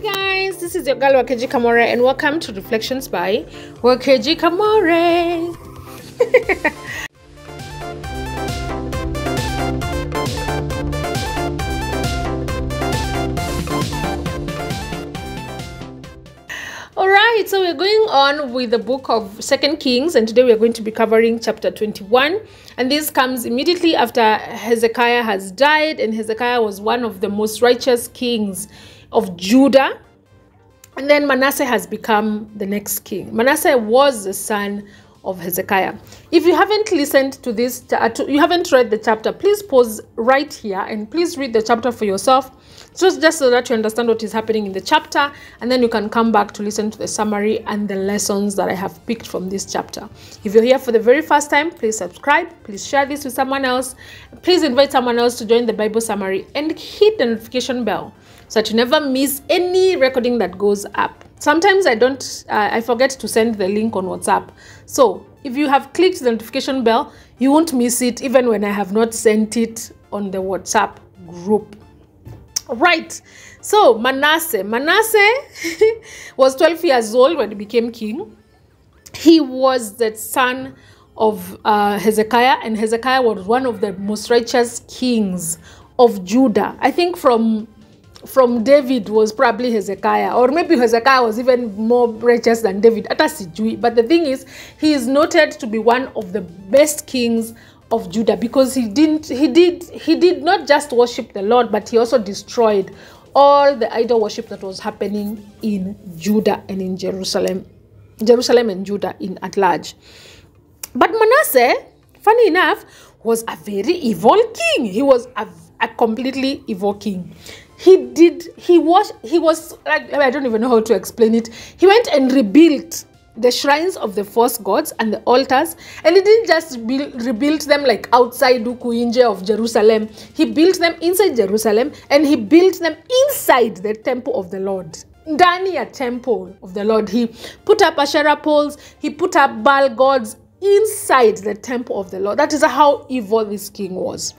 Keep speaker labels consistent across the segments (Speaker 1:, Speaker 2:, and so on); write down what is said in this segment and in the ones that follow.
Speaker 1: Guys, this is your girl Wakeji Kamore and welcome to Reflections by Wakeji Kamore. Alright, so we're going on with the book of 2 Kings, and today we're going to be covering chapter 21, and this comes immediately after Hezekiah has died, and Hezekiah was one of the most righteous kings of Judah. And then Manasseh has become the next king. Manasseh was the son of Hezekiah. If you haven't listened to this, you haven't read the chapter, please pause right here and please read the chapter for yourself, just so that you understand what is happening in the chapter, and then you can come back to listen to the summary and the lessons that I have picked from this chapter. If you're here for the very first time, please subscribe, please share this with someone else, please invite someone else to join the Bible summary, and hit the notification bell so that you never miss any recording that goes up. Sometimes I forget to send the link on WhatsApp. So if you have clicked the notification bell, you won't miss it even when I have not sent it on the WhatsApp group. Right. So Manasseh was 12 years old when he became king. He was the son of Hezekiah, and Hezekiah was one of the most righteous kings of Judah. I think from David was probably Hezekiah, or maybe Hezekiah was even more righteous than David. But the thing is, he is noted to be one of the best kings of Judah because he did not just worship the Lord, but he also destroyed all the idol worship that was happening in Judah and in Jerusalem and Judah at large. But Manasseh, funny enough, was a very evil king. He was a completely evil king. He was like, I don't even know how to explain it. He went and rebuilt the shrines of the false gods and the altars, and he didn't just rebuild them like outside Ukuinje of Jerusalem. He built them inside Jerusalem, and he built them inside the temple of the Lord. Ndani a temple of the Lord. He put up Asherah poles, he put up Baal gods inside the temple of the Lord. That is how evil this king was.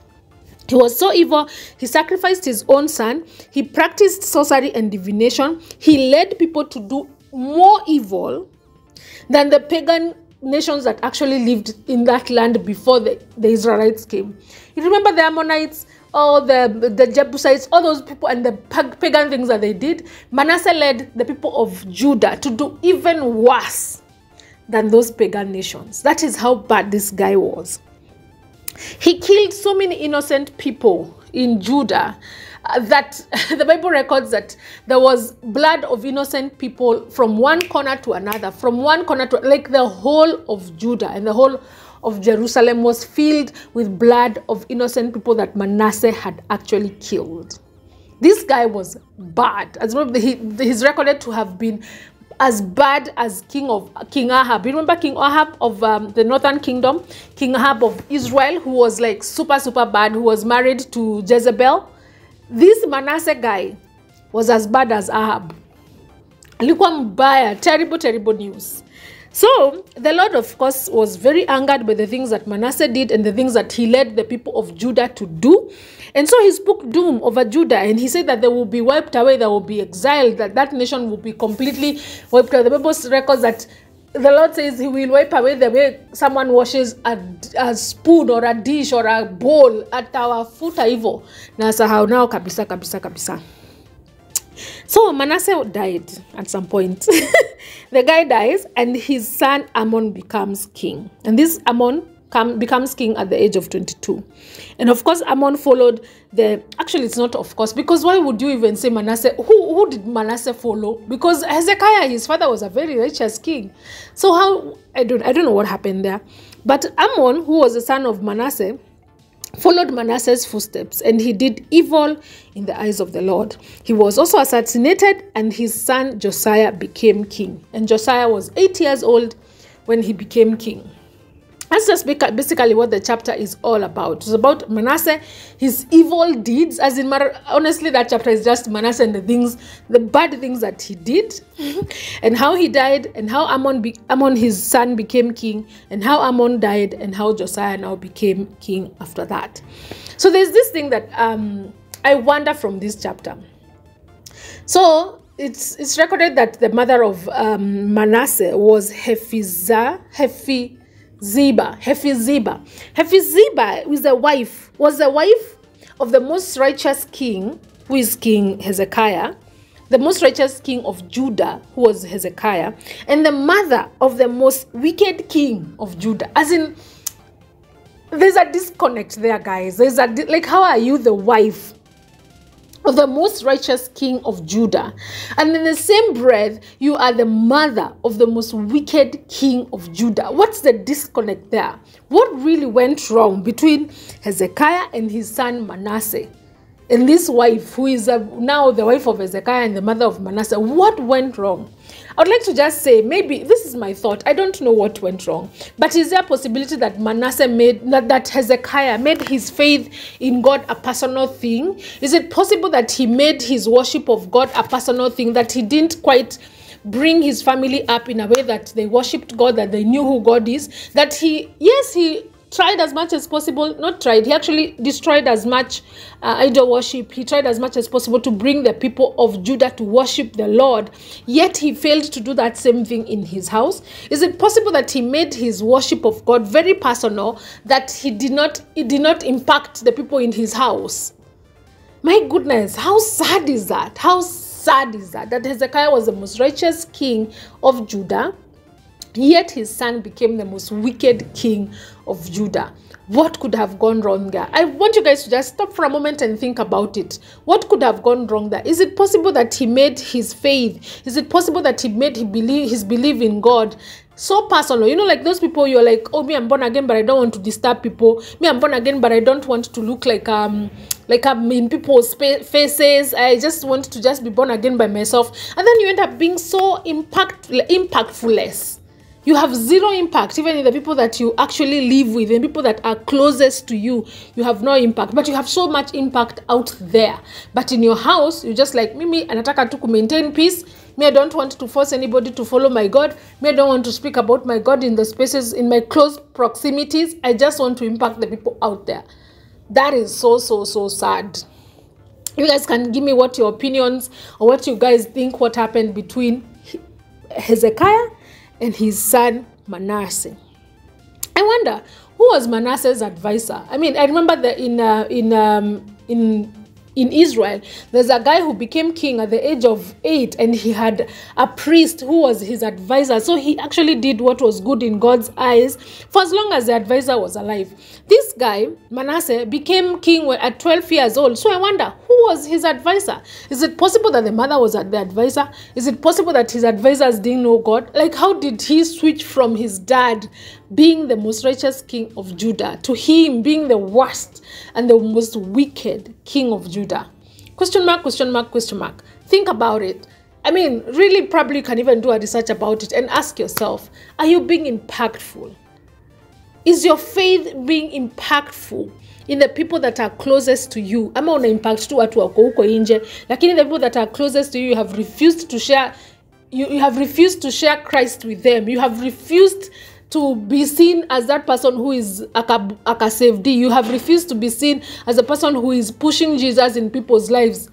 Speaker 1: He was so evil, he sacrificed his own son, he practiced sorcery and divination, he led people to do more evil than the pagan nations that actually lived in that land before the Israelites came. You remember the Ammonites, or the Jebusites, all those people and the pagan things that they did? Manasseh led the people of Judah to do even worse than those pagan nations. That is how bad this guy was. He killed so many innocent people in Judah that the Bible records that there was blood of innocent people from one corner to another, from one corner to, like, the whole of Judah and the whole of Jerusalem was filled with blood of innocent people that Manasseh had actually killed. This guy was bad. As well, he's recorded to have been as bad as King Ahab. You remember King Ahab of the northern kingdom? King Ahab of Israel, who was like super bad, who was married to Jezebel. This Manasseh guy was as bad as Ahab. Alikuwa mbaya, terrible news. So the Lord, of course, was very angered by the things that Manasseh did and the things that he led the people of Judah to do. And so he spoke doom over Judah, and he said that they will be wiped away, they will be exiled, that nation will be completely wiped away. The Bible records that the Lord says he will wipe away the way someone washes a spoon or a dish or a bowl at our foot evil. Nasahau now kabisa. So Manasseh died at some point. The guy dies, and his son Amon becomes king. And this Amon becomes king at the age of 22. And of course, Amon followed actually it's not of course, because why would you even say Manasseh? Who did Manasseh follow? Because Hezekiah, his father, was a very righteous king. So how, I don't know what happened there. But Amon, who was the son of Manasseh, followed Manasseh's footsteps, and he did evil in the eyes of the Lord. He was also assassinated, and his son Josiah became king. And Josiah was 8 years old when he became king. That's just basically what the chapter is all about. It's about Manasseh, his evil deeds. As in, honestly, that chapter is just Manasseh and the bad things that he did, and how he died, and how Amon, his son, became king, and how Amon died, and how Josiah now became king after that. So there's this thing that I wonder from this chapter. So it's recorded that the mother of Manasseh was Hephzibah. Hephzibah was the wife of the most righteous king, who is King Hezekiah, the most righteous king of Judah, who was Hezekiah, and the mother of the most wicked king of Judah. As in, there's a disconnect there, guys. There's a like, how are you the wife of the most righteous king of Judah, and in the same breath you are the mother of the most wicked king of Judah? What's the disconnect there? What really went wrong between Hezekiah and his son Manasseh, and this wife who is now the wife of Hezekiah and the mother of Manasseh? What went wrong? I would like to just say, maybe this is my thought, I don't know what went wrong, but is there a possibility that that Hezekiah made his faith in God a personal thing? Is it possible that he made his worship of God a personal thing, that he didn't quite bring his family up in a way that they worshipped God, that they knew who God is, that he tried as much as possible, he actually destroyed as much idol worship. He tried as much as possible to bring the people of Judah to worship the Lord, yet he failed to do that same thing in his house? Is it possible that he made his worship of God very personal, that it did not impact the people in his house? My goodness, how sad is that? How sad is that Hezekiah was the most righteous king of Judah, yet his son became the most wicked king of Judah? What could have gone wrong there? I want you guys to just stop for a moment and think about it. What could have gone wrong there? Is it possible that he made his faith? Is it possible that he made his belief in God so personal? You know, like those people, you're like, oh, me, I'm born again, but I don't want to disturb people. Me, I'm born again, but I don't want to look like I'm in people's faces. I just want to just be born again by myself. And then you end up being so impactful-less. You have zero impact, even in the people that you actually live with, and people that are closest to you. You have no impact, but you have so much impact out there. But in your house, you just like, Mimi, anataka tu maintain peace. Me, I don't want to force anybody to follow my God. Me, I don't want to speak about my God in the spaces, in my close proximities. I just want to impact the people out there. That is so sad. You guys can give me what your opinions, or what you guys think what happened between Hezekiah and his son Manasseh. I wonder, who was Manasseh's advisor? I mean, I remember that in Israel, there's a guy who became king at the age of 8, and he had a priest who was his advisor. So he actually did what was good in God's eyes for as long as the advisor was alive. This guy, Manasseh, became king at 12 years old. So I wonder, who was his advisor? Is it possible that the mother was the advisor? Is it possible that his advisors didn't know God? Like, how did he switch from his dad being the most righteous king of Judah to him being the worst and the most wicked king of Judah? Question mark, question mark, question mark. Think about it. I mean, really, probably you can even do a research about it and ask yourself, are you being impactful? Is your faith being impactful in the people that are closest to you? Ama una impact tu watu wako huko nje, lakini the people that are closest to you, you have refused to share. You have refused to share Christ with them. You have refused to be seen as that person who is saved. You have refused to be seen as a person who is pushing Jesus in people's lives.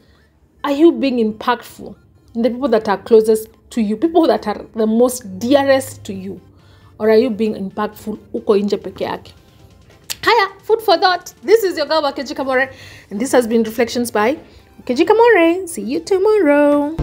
Speaker 1: Are you being impactful in the people that are closest to you, people that are the most dearest to you? Or are you being impactful uko nje peke yake? Haya, food for thought. This is your girl Keji Kamore, and this has been Reflections by Keji Kamore. See you tomorrow.